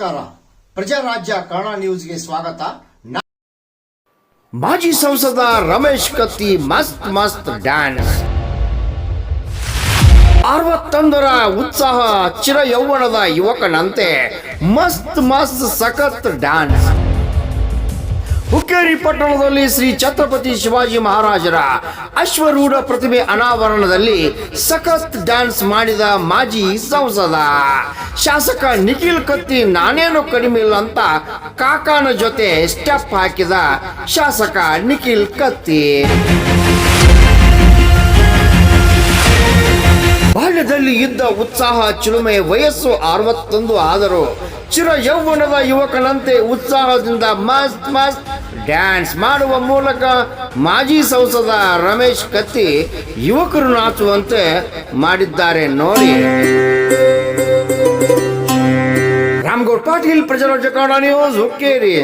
ನಮಸ್ಕಾರ. ಪ್ರಜಾರಾಜ್ಯ ಕನ್ನಡ ನ್ಯೂಸ್ಗೆ ಸ್ವಾಗತ. ಮಾಜಿ ಸಂಸದ ರಮೇಶ್ ಕತ್ತಿ ಮಸ್ತ್ ಡ್ಯಾನ್ಸ್. 61ರ ಉತ್ಸಾಹ, ಚಿರ ಯೌವನದ ಯುವಕನಂತೆ ಮಸ್ತ್ ಸಖತ್ ಡ್ಯಾನ್ಸ್. ಹುಕ್ಕೇರಿ ಪಟ್ಟಣದಲ್ಲಿ ಶ್ರೀ ಛತ್ರಪತಿ ಶಿವಾಜಿ ಮಹಾರಾಜರ ಅಶ್ವರೂಢ ಪ್ರತಿಮೆ ಅನಾವರಣದಲ್ಲಿ ಸಖತ್ ಡ್ಯಾನ್ಸ್ ಮಾಡಿದ ಮಾಜಿ ಸಂಸದ ಶಾಸಕ ನಿಖಿಲ್ ಕತ್ತಿ ನಾನೇನು ಕಡಿಮೆ ಇಲ್ಲ ಅಂತ ಕಾಕಾನ ಜೊತೆ ಸ್ಟೆಪ್ ಹಾಕಿದ ಶಾಸಕ ನಿಖಿಲ್ ಕತ್ತಿ. ಬಾಲ್ಯದಲ್ಲಿ ಇದ್ದ ಉತ್ಸಾಹ ಚಿಲುಮೆ, ವಯಸ್ಸು 61 ಆದರೂ ಚಿರ ಯೌವನದ ಯುವಕನಂತೆ ಉತ್ಸಾಹದಿಂದ ಮಸ್ತ್ ಡ್ಯಾನ್ಸ್ ಮಾಡುವ ಮೂಲಕ ಮಾಜಿ ಸಂಸದ ರಮೇಶ್ ಕತ್ತಿ ಯುವಕರು ನಾಚುವಂತೆ ಮಾಡಿದ್ದಾರೆ ನೋಡಿ. ರಾಮಗೌಡ ಪಾಟೀಲ್, ಪ್ರಜಾರಾಜ್ಯ ಕನ್ನಡ ನ್ಯೂಸ್, ಹುಕ್ಕೇರಿ.